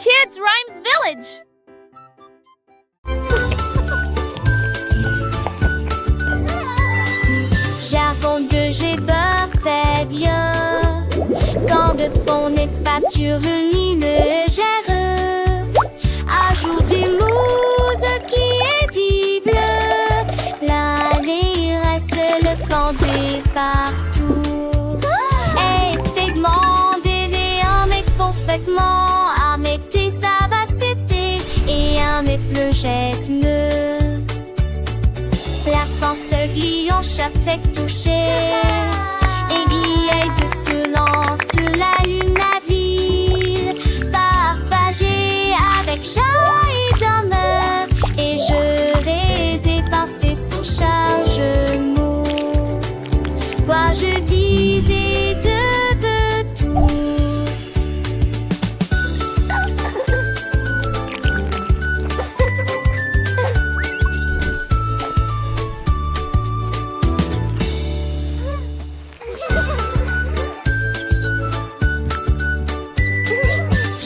Kids Rhymes Village! J'avoue que j'ai peur des dieux. Quand de fond n'est pas sur une légère, ajoute des mousse qui est dit bleu. Là, les reste le candy partout. Et t'es demandé un mec parfaitement avec tes savacités et un mec plus gesme. La France glisse en chaque tête touchée. Aiguille de silence sur la lune à ville. Partagée avec chat et demeure. Et je les ai passés sans chargement. Quoi je disais de tous.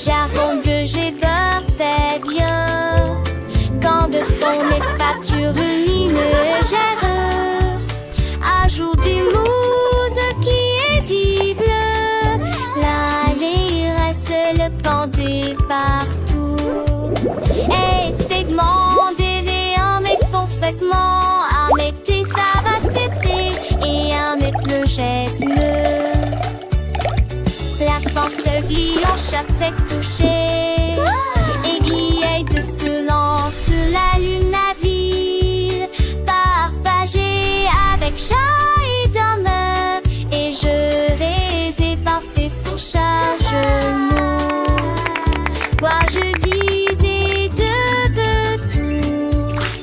J'avoue que j'ai peur des dieux. Quand de fond n'est pas sur une légère, ajoute des mousse qui est dit bleu. Là, les reste le pendé partout. Et t'es demandé un mec parfaitement avec tes savacités et un mec le gesme. La France glisse en chaque tête touchée. Aiguille de silence sur la lune à ville. Partagée avec chat et demeure. Et je les ai passés sans chargement. Quoi je disais de tous.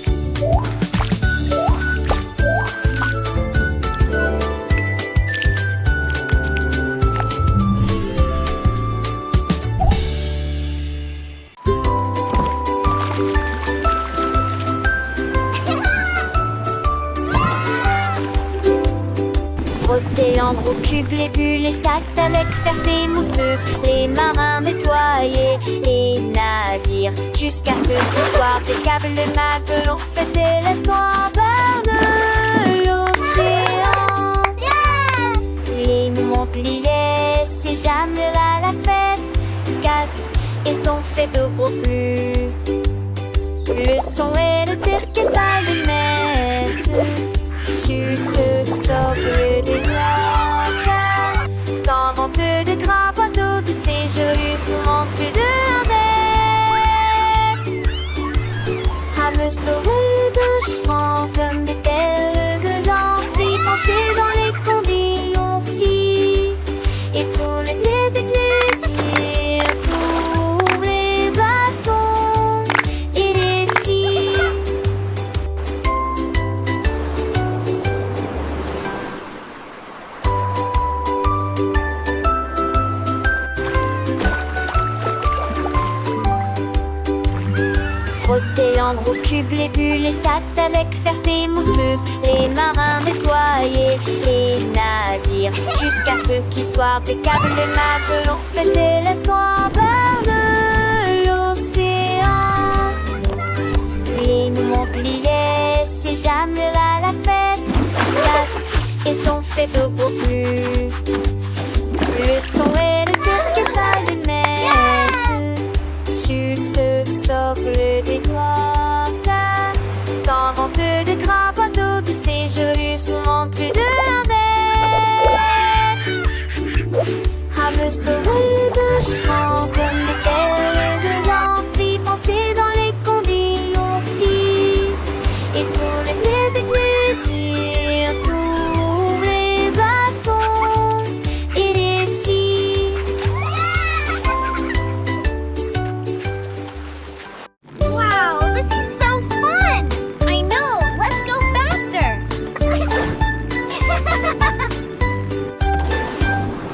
Frotter en gros cube les bulles, les tacts avec ferté mousseuse. Les marins nettoyer les navires jusqu'à ce qu'ils soient des câbles matelots. Fêter l'histoire de l'océan. Les Montpellier, c'est jamais là la fête. Casse, ils ont fait de gros flux. Le son et le orchestre des messes. Sucre, sobre des noix. Dans vente de grands bateaux de séjour sous l'entrée de la bête. À me sauver de chevaux comme des telles gueulantes. Y penser dans les conditions filles. Et tout l'été d'église, tous les glaçons et les filles. Frotter en gros cube les bulles, les tacts avec ferté mousseuse. Les marins nettoyer les navires jusqu'à ce qu'ils soient des câbles de matelots. Fêter l'histoire de l'océan. Les Montpellier, c'est jamais là la fête. Casse, ils ont fait de beaux flux. Le son et le orchestre des messes. Sucre, socle des doigts. Dans vente de grands bateaux de séjour sous l'entrée de la bête. À me sauver de chevaux comme des telles de lampe. Y penser dans les conditions filles. Et tout l'été d'église, tous les glaçons et les filles. Wow, this is so fun! I know, let's go faster!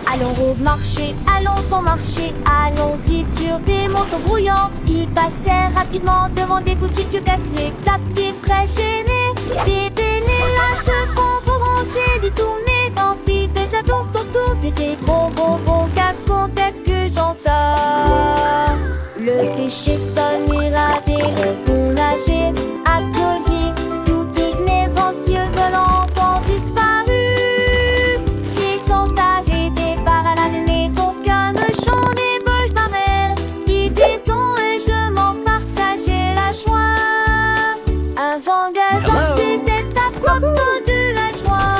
Allons au marché, allons au marché, allons-y sur des motos brouillantes. Ils passèrent rapidement devant des boutiques cassées, tapis très gênés. Des bénélages de bonbons rangés, des tournées dans des attentes autour des bonbons, bon, qu'à que j'entends. Le déchet sonera dès le poulager. À collier, toutes les ventures volantes ont disparu. Ils sont arrêtés par la maison, cornichons des bouches d'amel. Ils disons et je m'en partageais la joie. Un vent gazant, c'est à propos de la joie.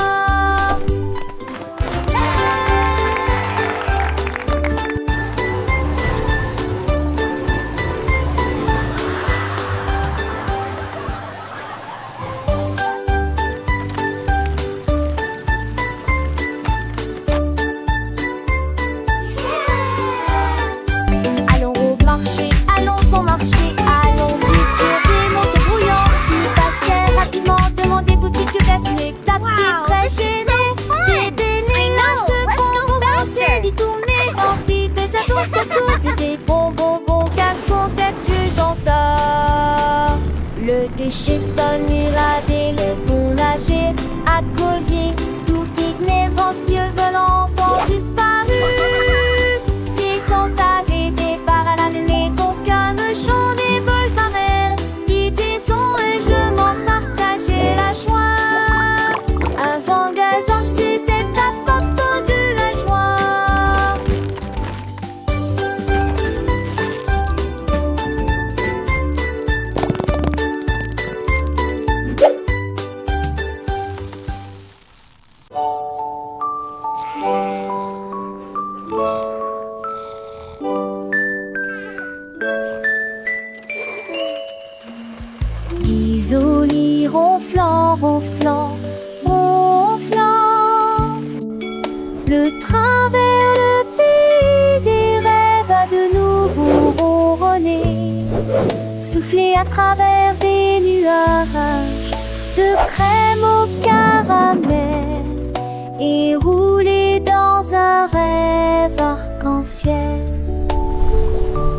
Allons au marché, allons au marché, allons-y sur des montées brouillantes. Ils passèrent rapidement devant des boutiques classiques. Wow, Très this is gênés, so fun. des bénélages de Let's go bonbons faster. brassés, des tournées remplis de tatouages, des bonbons cartons quelques j'entends. Le déchet sonera dès le poulager. À collier, toutes les ventures volantes ont disparu. Ils sont arrêtés par la maison, cornichons des bouches d'amel. Ils disons et je m'en partageais la joie. Un vent gazant, c'est à propos de la joie. Isolé, ronflant, ronflant, ronflant. Le train vers le pays des rêves a de nouveau ronronné, soufflé à travers des nuages de crème au caramel et roulé dans un rêve arc-en-ciel.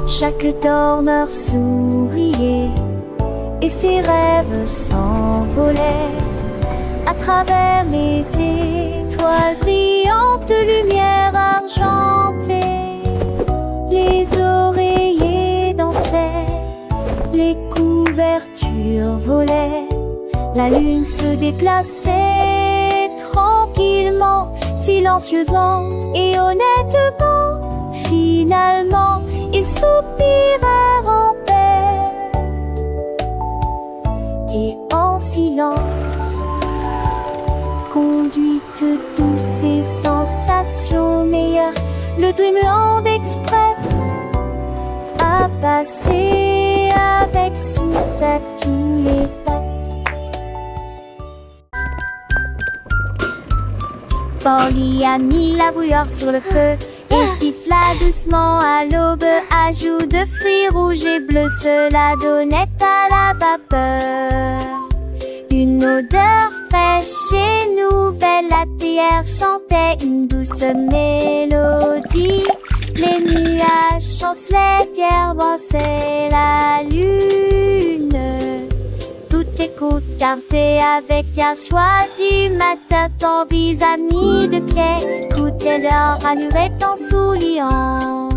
Chaque dormeur souriait et ses rêves s'envolaient à travers les étoiles brillantes de lumière argentée. Les oreillers dansaient, les couvertures volaient, la lune se déplaçait tranquillement, silencieusement et honnêtement. Finalement, ils soupirèrent en paix et en silence, conduite douce et sensation meilleure, le Dreamland Express a passé avec succès tous les passes. Polly a mis la bouilloire sur le feu et siffla doucement à l'aube. Ajout de fruits rouges et bleus, cela donnait à la vapeur une odeur fraîche et nouvelle. La théière chantait une douce mélodie. Les nuages chancelaient, pierres brassaient la lune. Toutes les côtes gardées avec un choix du matin. Ton vis-à-vis de pied coûtait leur allure étant souriant.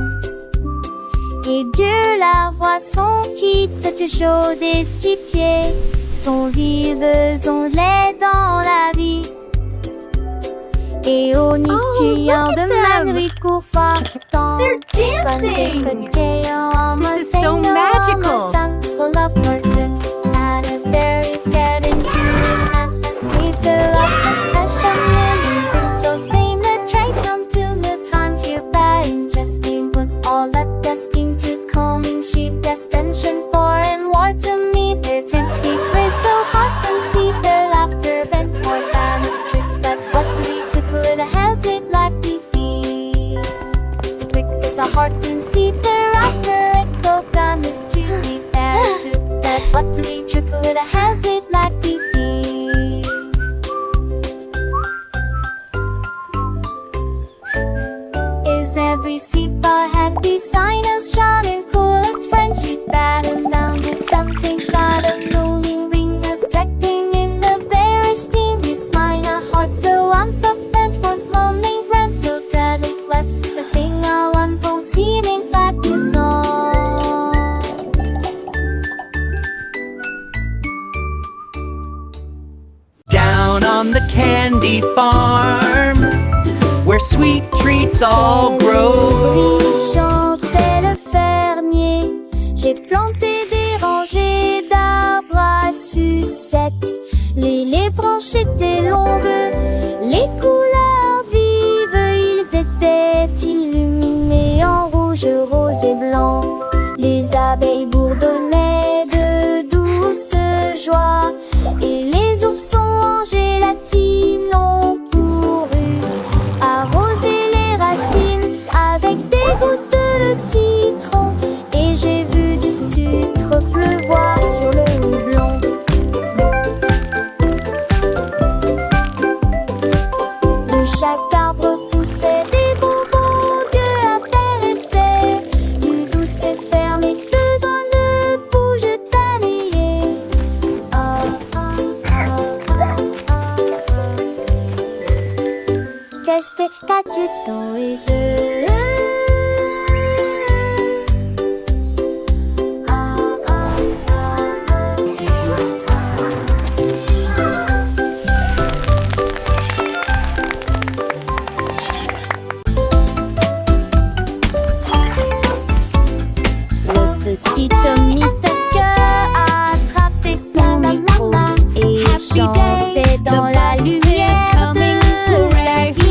Et Dieu la voit son qui était chaude et si pieds sont vives onglets dans la vie. Et au nid criant look at de them. magnifiques courts-fastants. They're dancing. This is so magical. And if there is getting cute and the space of attention, willing to go same the train come to the time feel bad ingesting but all that desking to come in cheap destination for and war to meet their tempting praise so hard and see their laughter bent more than a strip but what to be to put a head with like we feel quick as a heart and see their laughter it both done is to be fair to that what to be triple with a head with like we feel. Is every seat bar happy sign of shining coolest friendship battle down to something kind of rolling ring respecting in the very steamy smile a heart so unsoft with lonely friends so that it blessed the singer one bone seeming like the song. happy farm where sweet treats all grow. Chantait le fermier. J'ai planté des rangées d'arbres à sucettes. Les branches étaient longues, les couleurs vives, ils étaient illuminés en rouge, rose et blanc. Les abeilles bourdonnaient de douce joie et les oursons en gélatine ont couru arroser les racines avec des gouttes de citron. Et j'ai vu du sucre pleuvoir sur le houblon. De chaque arbre poussaient des bonbons que intéressaient. Du douce et fermé, besoin de bouge tannier. Qu'est-ce que tu dans les yeux? Petit Tommy Tucker a attrapé son micro et chantait dans la lumière de la vie.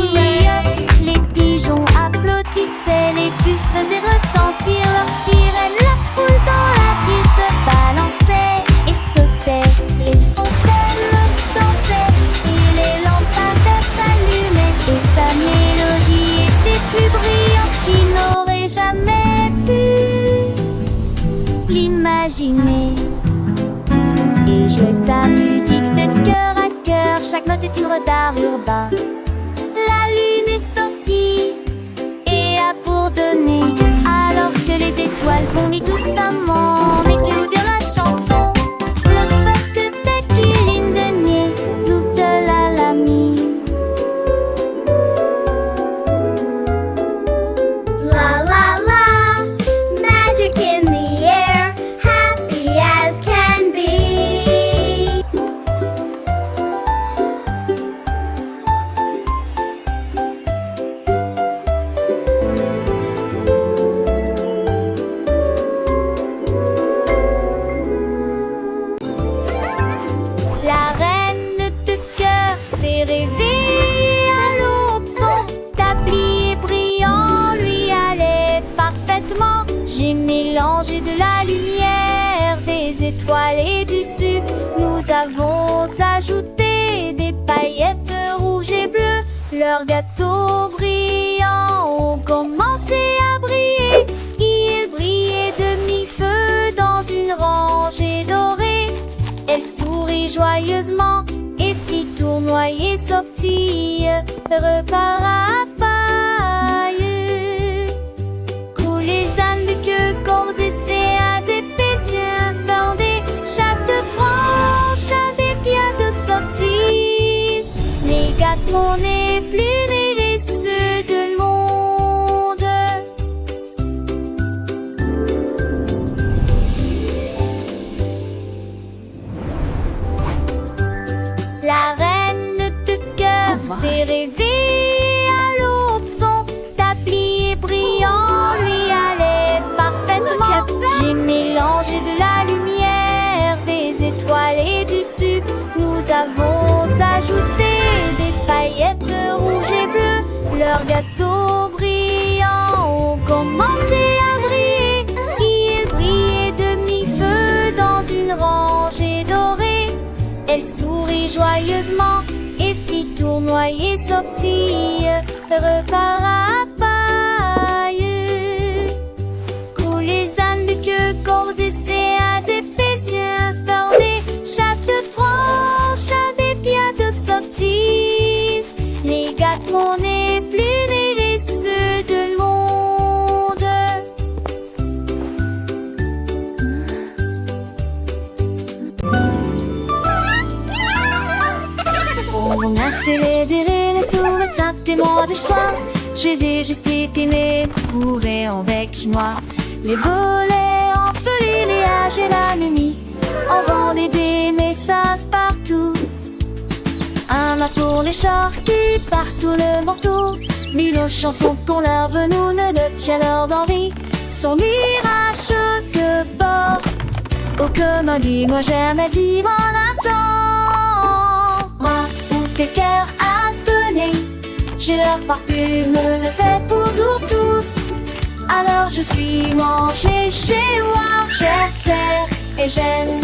Les pigeons applaudissaient, les puces faisaient retentir leurs sirènes. La foule dans la ville se balançait et sautait. Les fontaines dansaient et les lampadaires s'allumaient. Et sa mélodie était plus brillante qu'il n'aurait jamais pu l'imaginer. Il jouait sa musique de cœur à cœur, chaque note est une d'art urbain. La lune est sortie et a bourdonné, alors que les étoiles vomissent doucement. Mais que vous dire la chanson? Le fait que t'es qu'il ligne de nier, nous de l'ami. La la la, magic in the air, happy as can be. La reine de cœur s'est réveillée à l'aube. Son tablier brillant lui allait parfaitement. J'ai mélangé de la lumière, des étoiles et du sucre. Nous avons ajouté des paillettes rouges et bleues. Leurs gâteaux brillants ont commencé à briller. Ils brillaient de mi-feu dans une rangée dorée. Elle sourit joyeusement et fit tournoyer sortie, repas à paille. Coulent les ânes de queue, cordes et séas, des péziens bordés. Chaque branche a des pierres de sorties. Les gâteaux n'est plus ni les ceux de monde. La reine de cœur s'est réveillée à l'aube. Son tablier brillant lui allait parfaitement. J'ai mélangé de la lumière, des étoiles et du sucre. Nous avons ajouté des paillettes rouges et bleues. Leurs gâteaux brillants ont commencé à briller. Ils brillaient de mi-feu dans une rangée dorée. Elle sourit joyeusement et fit tournoyer sortie, repart à paille. Coulent les ânes de queue, cordes et séas, des péziens bordés. Chaque branche a des pierres de sorties. Les gâteaux n'est plus ni les ceux de monde. On a célébré les souvenirs des mois de juin. J'ai dit juste aimé courir avec chinois. Les volets enflés, les âges et la nuit. On vendait des messages partout. Un Un mât pour les chars qui partent tout le manteau. Mille chansons qu'on leur veut, nous ne le tient leur d'envie. Son mirage que porte. Oh, comme dis-moi jamais dit mon attend. Moi, où tes cœurs à donner, j'ai leur parfume, le fait pour tous. Alors je suis mangée chez moi, chère sœur, et j'aime.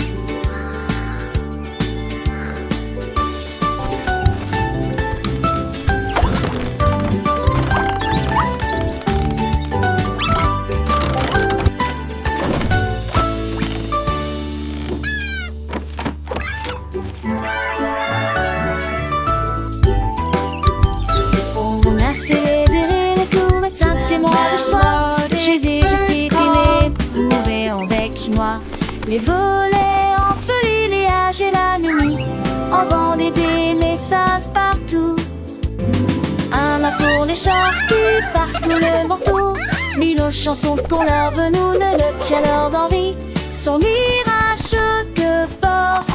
Les volets enfelés, les âges et la nuit, en vendait des messages partout. Un mât pour les chars qui partent tout le manteau. Mille chansons qu'on leur veut, nous ne le tient leur d'envie. Son mirage que porte.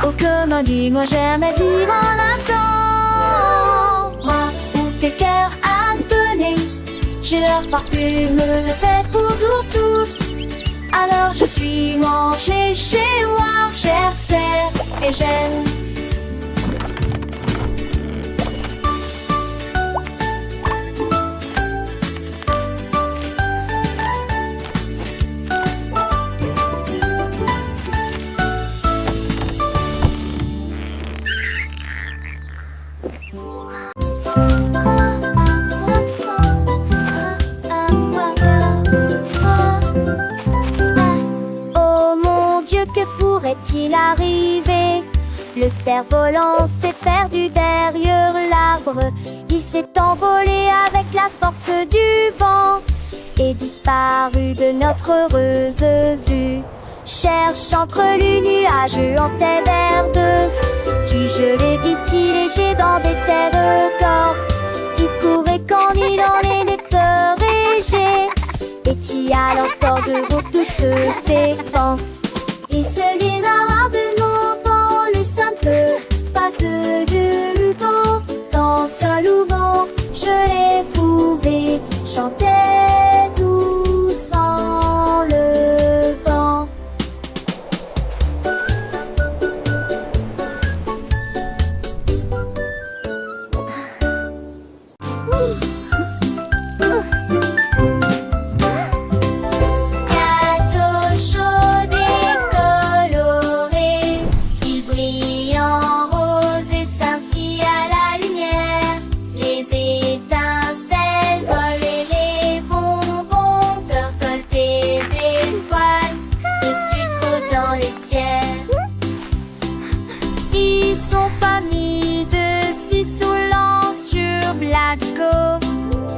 Oh, comme dis-moi jamais dit mon attend. Moi, où tes cœurs à donner, j'ai leur parfume, le fait pour tous. Alors je suis mangée chez moi, chère sœur, et j'aime. Que pourrait-il arriver? Le cerf-volant s'est perdu derrière l'arbre. Il s'est envolé avec la force du vent et disparu de notre heureuse vue. Cherche entre les nuages en terre verdeuse. Puis-je les vit-il léger dans des terres corps? Il courait quand il en était léger. Et-il a l'encore de toutes ses forces? Il se guidera de longtemps le simple pas de ruban. Dans sol ou vent, je l'ai trouvé, chantait doucement le vent.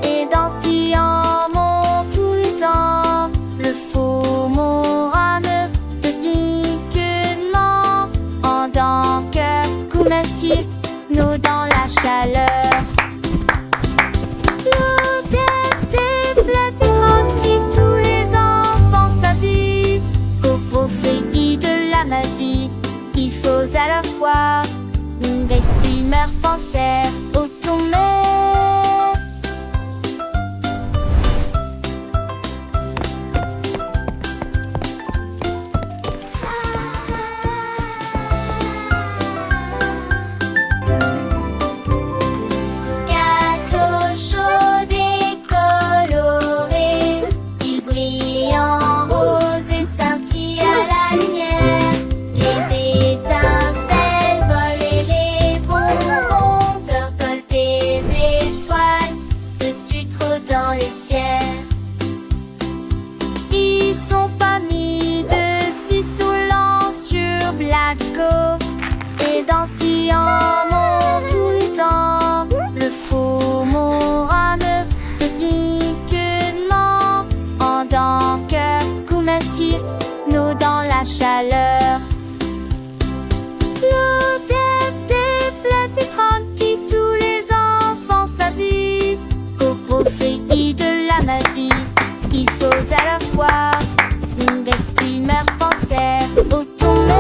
Et dansant mon tout le temps, le faux mon rame de uniquement en tant que comestible, nous dans la chaleur. L'eau des fleuves tranquille, tous les enfants s'assis. Au profit de la magie, il faut à la fois rester penser au tomber. Et dansant mon tout le temps, le faux mon rame de uniquement en tant que comestible, nous dans la chaleur. L'eau des fleuves tranquille, tous les enfants s'assis. Au profit de la magie, il faut à la fois rester penser au tomber.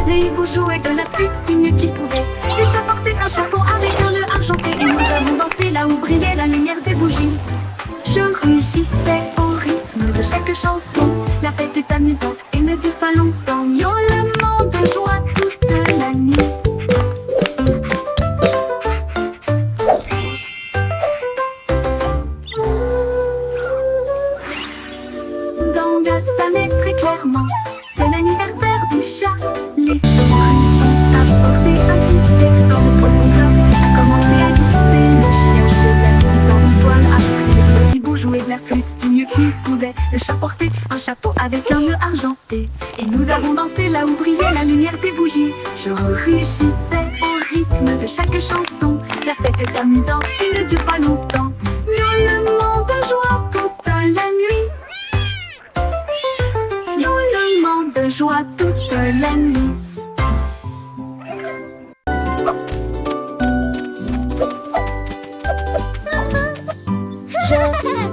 Les hiboux jouaient de la flûte du mieux qu'ils pouvaient. Les chats portaient un chapeau avec un nœud argenté. Et nous avons dansé là où brillait la lumière des bougies. Je rugissais au rythme de chaque chanson. La fête est amusante et ne dure pas longtemps. Miaulement de joie toute la nuit. Dans la sonnet très clairement, c'est l'anniversaire du chat. Les souris ont apporté un cheesecake quand le poisson club a commencé à glisser. Le chien jouait de la musique dans une toile après. Le hibou jouait de la flûte du mieux qu'il pouvait. Le chat portait un chapeau avec un nœud argenté. Et nous avons dansé là où brillait la lumière des bougies. Je rugissais au rythme de chaque chanson. La fête est amusante et ne dure pas longtemps. Miaulement de joie toute la nuit. Miaulement de joie toute la nuit.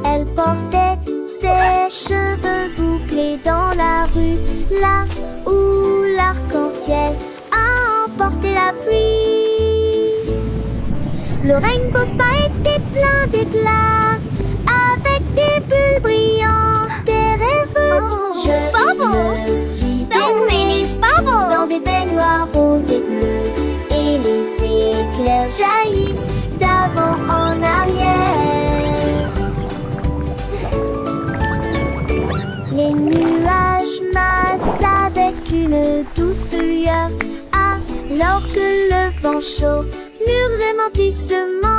Elle portait ses cheveux bouclés dans la rue, là où l'arc-en-ciel a emporté la pluie. Le rainbow spa était plein d'éclats, avec des bulles brillantes, des rêveuses. Je me suis baignée dans des baignoires roses et bleus, et les éclairs jaillissent d'avant en arrière. Les nuages massent avec une douce lueur, alors que le vent chaud murmure doucement.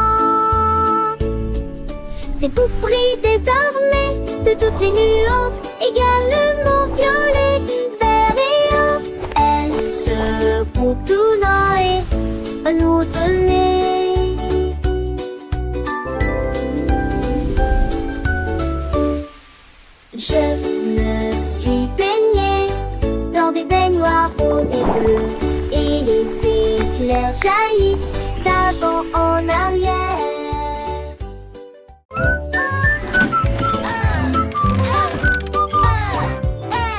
Ces bouts brillent désormais de toutes les nuances, également violet, vert et or. Elles se contournent et nous donner. Je me suis baignée dans des baignoires roses et bleues, et les éclairs jaillissent d'avant en arrière.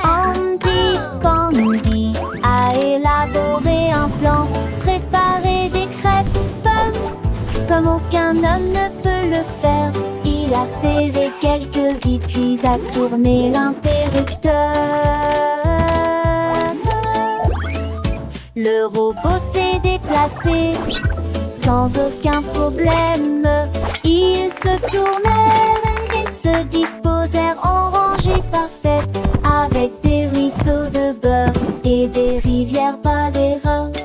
Andy Pandy a élaboré un plan, préparé des crêpes pommes comme aucun homme ne peut le faire. Il a serré quelques vis puis a tourné l'interrupteur. Le robot s'est déplacé sans aucun problème. Ils se tournèrent et se disposèrent en rangée parfaite, avec des ruisseaux de beurre et des rivières par les robes.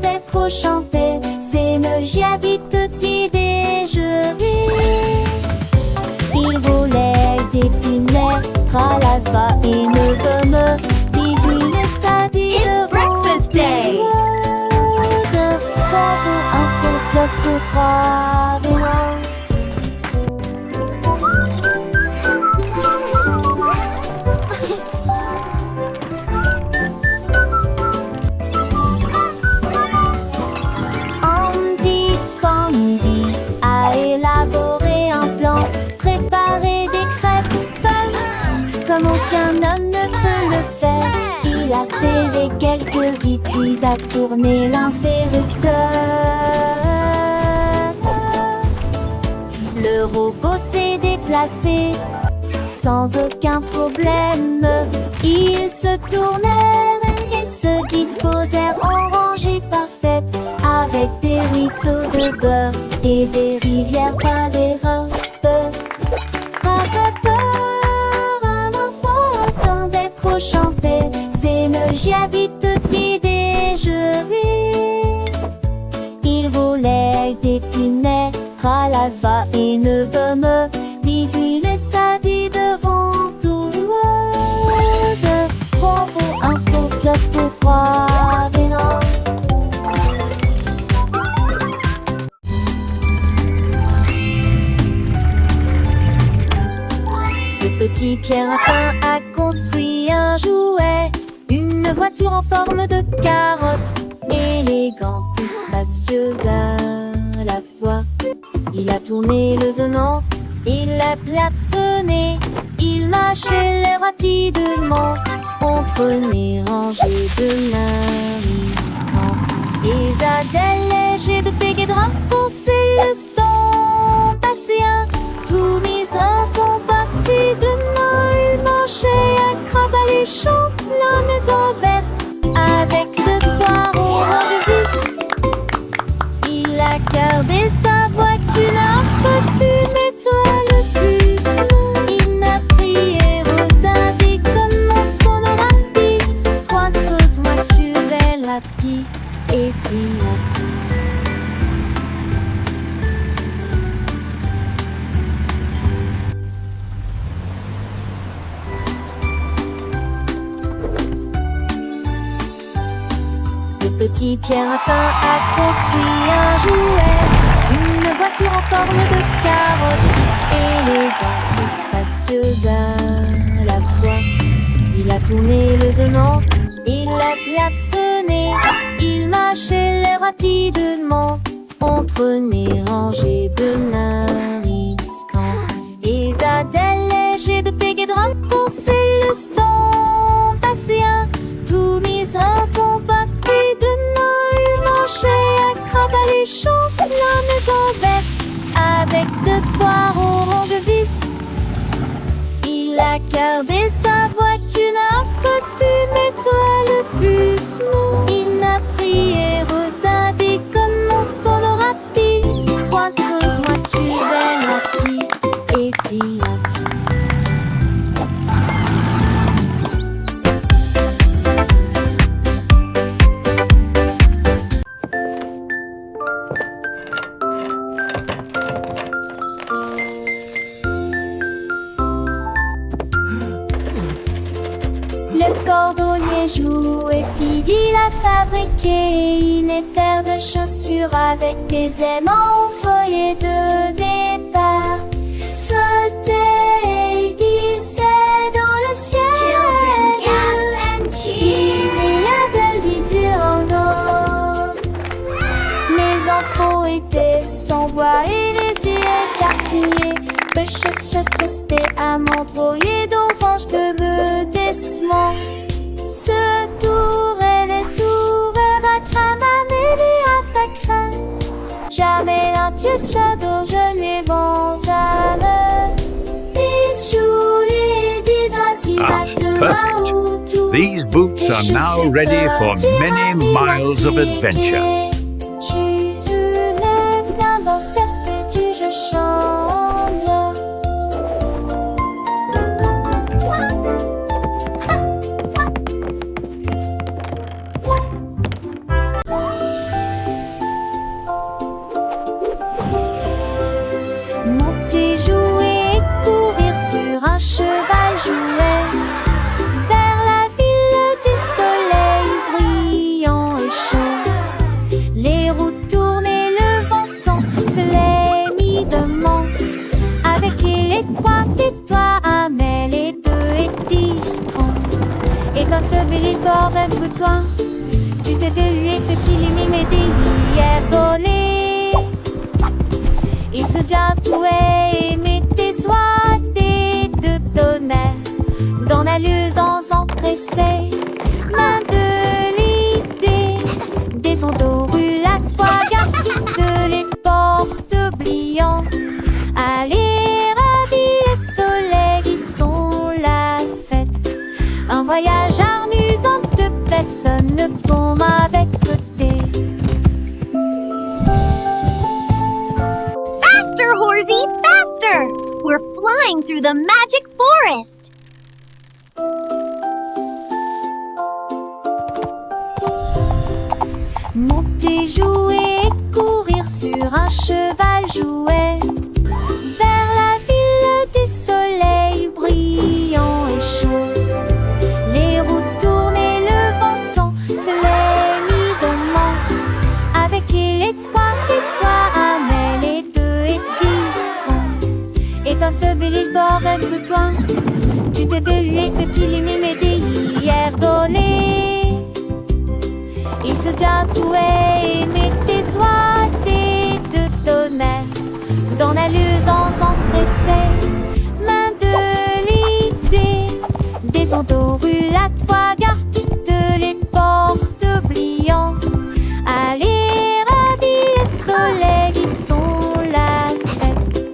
D'être chanté, c'est me j'habite toute idée, je ris. Il volait des punais, l'alpha et ne me bisous les sadis. It's breakfast day. Un peu plus pour croire. Comme aucun homme ne peut le faire, il a serré quelques vis puis a tourné l'interrupteur. Le robot s'est déplacé sans aucun problème. Ils se tournèrent et se disposèrent en rangée parfaite, avec des ruisseaux de beurre et des rivières par les robes. Chanter, c'est me j'habite toute idée, je ris. Il volait des punais, l'alpha et ne veut me bisous les sadis devant tout le monde. Bravo, un peu plus pour croire, mais non. Le petit Pierre Lapin a construit un jouet, une voiture en forme de carotte, élégante et spacieuse à la fois. Il a tourné le zonant Il appela sonner, il marchait rapidement entre les rangées de mariscants. Isabelle léger de pique et drap pensait le stand patient. Tous misérants sont partis de Noël, marchaient à crabe à les champs, la maison verte avec de foires au rang de vis. Il a gardé sa voiture, n'a pas dû mettre le plus. Il n'a prié retardé comme son rapide. Trois tous voitures la pie et triati. Le petit Pierre Lapin a construit un jouet, une voiture en forme de carotte, élégante et spacieuse à la fois. Il a tourné le zonant, il a klaxonné, il marchait rapidement entre les rangées de mariscants. Isabelle léger de pique et drap pensait le stand patient. Tous misérants sont partis de Noël, marchaient à crabe à les champs, la maison verte avec de foires au rang de vis. Il a gardé sa voiture, n'a pas dû mettre le bus. Non, il n'a prié retardé comme mon son rapide. Trois grosses voitures rapides et triati. Le cordonnier jouait, il a fabriqué une paire de chaussures avec des aimants au feuillet de départ. Fauteuil glissait dans le ciel. Children gasp and cheer. Il y a de l'usure en eau. Les enfants étaient sans voix et les yeux écarquillés. C'était à m'envoyer d'orange de meudessement. Ce tour et les tours à cramamer à facrin. Jamais un pied shadow, je les vents à me. Perfect. These boots are now ready for many miles of adventure. Monter, jouer, courir sur un cheval jouet vers la ville du soleil brillant et chaud. Les roues tournaient, le vent se les mit demain. Avec les trois et toi, Amel et deux et 10 francs. Et dans ce bel bord un bouton, tu t'es délué depuis les mimes et hier volé. Il se vient tout et mettait soit des deux tonnerres dans la luisance empressée. Main de l'idée des ondes aux rues, fois garde les portes oubliant. Allez, ravis le soleil qui sont la fête. Un voyage amusant de personne tombe avec côté. Faster, Horsey, faster! We're flying through the magic forest. Monter, jouer, courir sur un cheval jouet vers la ville du soleil brillant et chaud. Les roues tournaient, le vent se les mit demain. Avec les trois et toi, Amel et deux et 10 francs. Et dans ce bel bord un bouton, tu t'es délué depuis les mimes d'hier volé. Il se vient tout et mettait soit des deux tonnerres dans la mystérieusement s'empressaient. Main de l'idée, des autoroulatoires toutes les portes oubliant. Allez, ravis, soleil, ils sont la fête.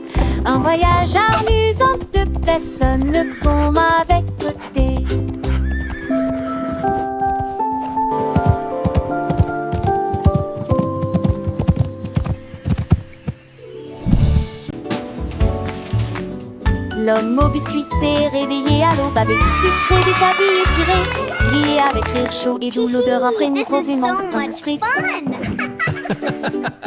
Un voyage amusant de personnes qu'on avec côté. L'homme au biscuit s'est réveillé à l'aube avec du sucre et des tabilles étirés. Riait avec rire chaud et doux, l'odeur imprégnée This is profondément so much spring. fun!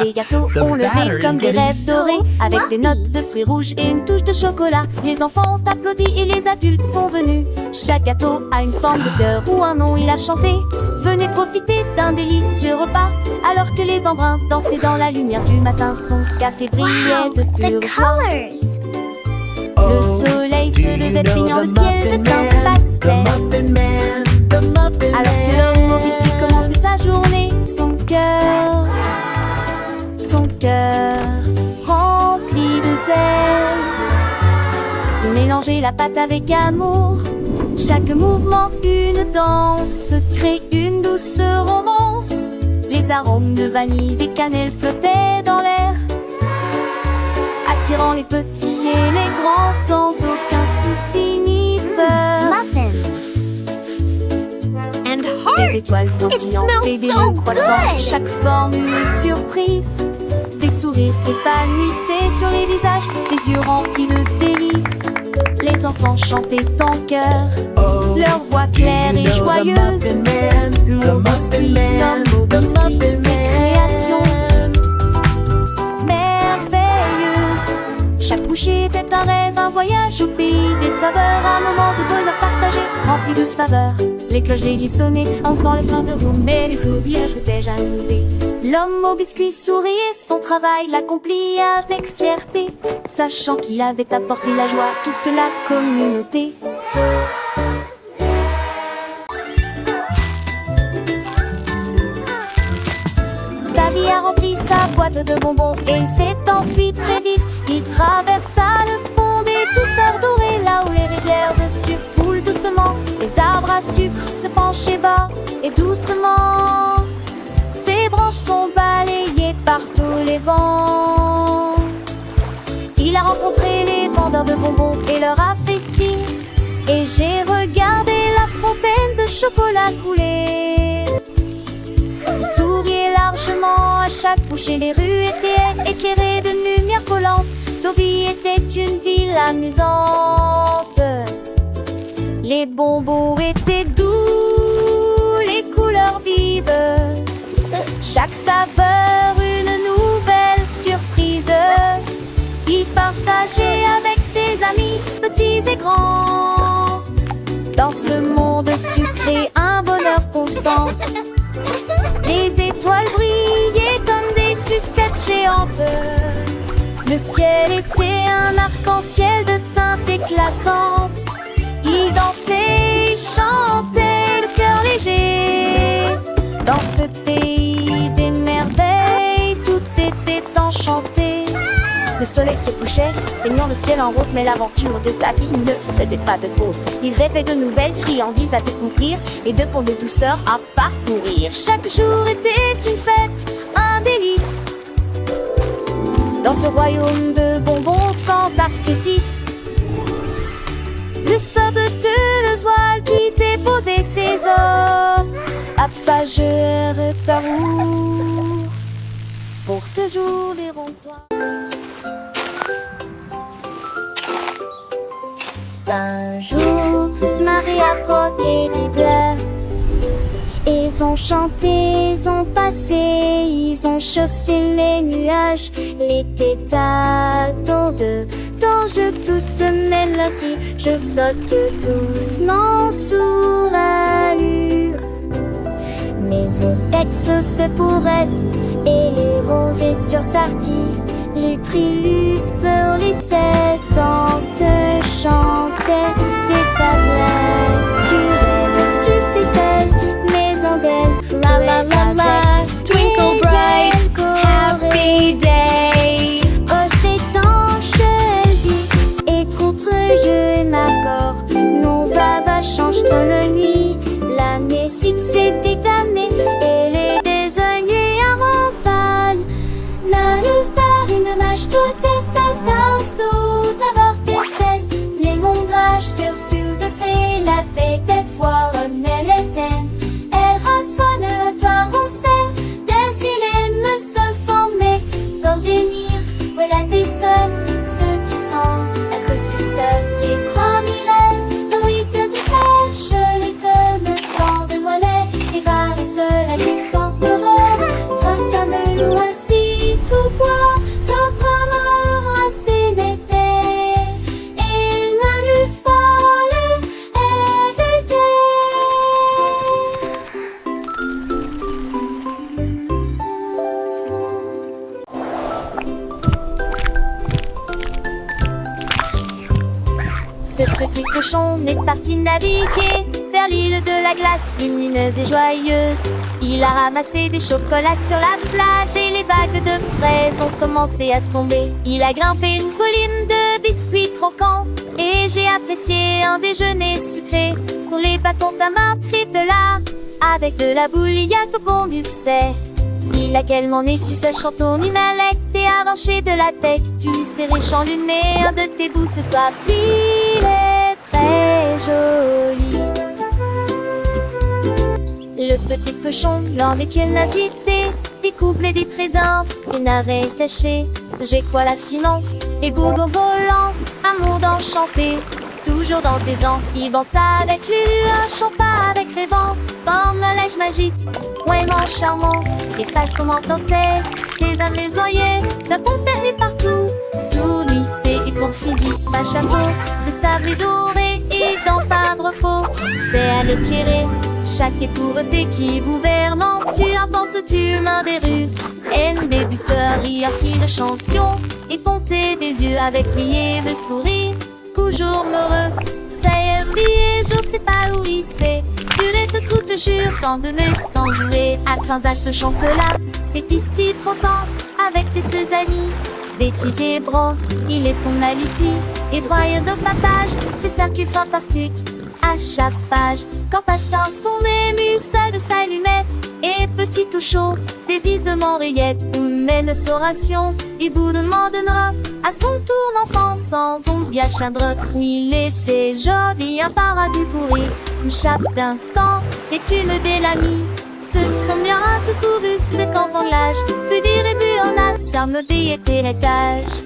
Des gâteaux The ont levé batter is comme des getting rêves so dorés, avec des notes de fruits rouges et une touche de chocolat. Les enfants ont applaudi et les adultes sont venus. Chaque gâteau a une forme de cœur ou un nom, il a chanté. Venez profiter d'un délicieux repas, alors que les embruns dansaient dans la lumière du matin. Son café brillait de The pure joie. colors! Le soleil se levait peignant le ciel de teint pastel. Alors que l'homme au biscuit commençait sa journée, son cœur rempli de zèle. Il mélangeait la pâte avec amour. Chaque mouvement, une danse, crée une douce romance. Les arômes de vanille, des cannelles flottaient dans l'air, attirant les petits et les grands sans aucun souci ni peur. Muffins! And Des hearts! étoiles scintillantes smells et des so lunes croissantes, good. chaque forme une surprise. Des sourires s'épanouissaient sur les visages, des yeux remplis de délices. Les enfants chantaient en chœur, leur voix claire et joyeuse. Mon biscuit, l'homme au biscuit, création merveilleuse. Chaque bouchée était un rêve, un voyage au pays des saveurs, un moment de bonheur partagé, rempli de faveurs. Les cloches d'église sonnaient, en sent les fins de roue, mais les rivières étaient jaloux. L'homme au biscuit souriait, son travail l'accomplit avec fierté, sachant qu'il avait apporté la joie à toute la communauté. Davy a rempli sa boîte de bonbons et il s'est enfui très vite. Il traversa le pont des douceurs dorées, là où les rivières de sucre coulent doucement. Les arbres à sucre se penchaient bas et doucement. Ses branches sont balayées par tous les vents. Il a rencontré les vendeurs de bonbons et leur a fait signe. Et j'ai regardé la fontaine de chocolat couler. Il souriait largement à chaque bouchée, les rues étaient éclairées de lumière collante. Deauville était une ville amusante. Les bonbons étaient doux, les couleurs vives. Chaque saveur une nouvelle surprise. Il partageait avec ses amis, petits et grands. Dans ce monde sucré, un bonheur constant. Les étoiles brillaient comme des sucettes géantes. Le ciel était un arc-en-ciel de teintes éclatantes. Ils dansaient, chantaient, le cœur léger. Dans ce pays des merveilles, tout était enchanté. Le soleil se couchait, baignant le ciel en rose, mais l'aventure de ta vie ne faisait pas de pause. Il rêvait de nouvelles friandises à découvrir et de ponts de douceur à parcourir. Chaque jour était une fête, un délice. Dans ce royaume de bonbons sans sacrifice, le sort de Toulouse voile qui débaudait ses os. Appageur ta roue pour toujours les ronds-points. Un jour, Marie a croqué des bleu. Ils ont chanté, ils ont passé, ils ont chaussé les nuages. L'été t'attend je tousse mélodie, je saute doucement sous l'allure. Mes ex se pour est et les rosés sur Sarty. Les prix lui 7 ans te chantaient des padrelles. Tu rêves juste des ailes, mais en d'elle. La la la la, twinkle bright, happy day. Oh, c'est en blanche comme nuit. La musique s'est déclamée et les désignés avant fan. La luz par une mâche toute espèce tout d'avoir d'espèce. Les mondrages sur de fait la fête cette fois renaît l'étenne. Elle rasfonne toi on sait des silènes me se former. Bordémir, voilà tes seuls, ceux qui sont à cause du seul. Les premiers restes, nourriture du pêche, les tonnes de monnaie, les varices, la cuisson de Rome. Trace à nous aussi tout bois, sans vraiment assez d'été. Il n'a lu folle, elle était. Ce petit cochon est parti naviguer vers l'île de la glace lumineuse et joyeuse. Il a ramassé des chocolats sur la plage et les vagues de fraises ont commencé à tomber. Il a grimpé une colline de biscuits croquants et j'ai apprécié un déjeuner sucré. Pour les bâtons ta main pris de là, avec de la bouilliade au bon du sait. Il a quellement né, tu sais, chantons une inlecte et arraché de la tête. Tu sais, riche luné, un de tes bouts ce soir. Il est très joli. Le petit cochon, lors des curiosités, découvre des trésors, des narets cachés. J'ai quoi la finon, et gourgon volant, un monde enchanté. Toujours dans tes ans, il danse avec lui, un chant pas avec les vents. Comme le lèche magique, vraiment charmant. Et façon dansait, ses âmes les oyer, d'un bon permis partout. Sous lui, c'est pour physique, un chapeau, de sable doré et dans pas de repos. C'est à l'éclairer, chaque étourté qui gouvernant. Tu en penses, tu mains des ruses, et une débusseure, y de chanson. Et ponter des yeux avec plié de sourire. Toujours heureux, ça y est oublié, je sais pas où il s'est. Durette tout te jure, sans donner, sans jouer. À à ce chocolat, c'est ici trop temps. Avec tes ses amis, bêtises et bras. Il est son aliti, et droit de papage. C'est ça qui est fantastique, à chaque page. Quand passant pour ému, seul de sa lunette. Et petit tout chaud, des îles de Montréette. Où mène sa ration, il vous demandera à son tour l'enfant sans ombre bien chindre. Il était joli, un paradis pourri. Une chape d'instant, et tu me l'ami. Ce sont bien tout couru, c'est qu'enfant l'âge. Plus dire et plus on a, ça me dit était l'étage.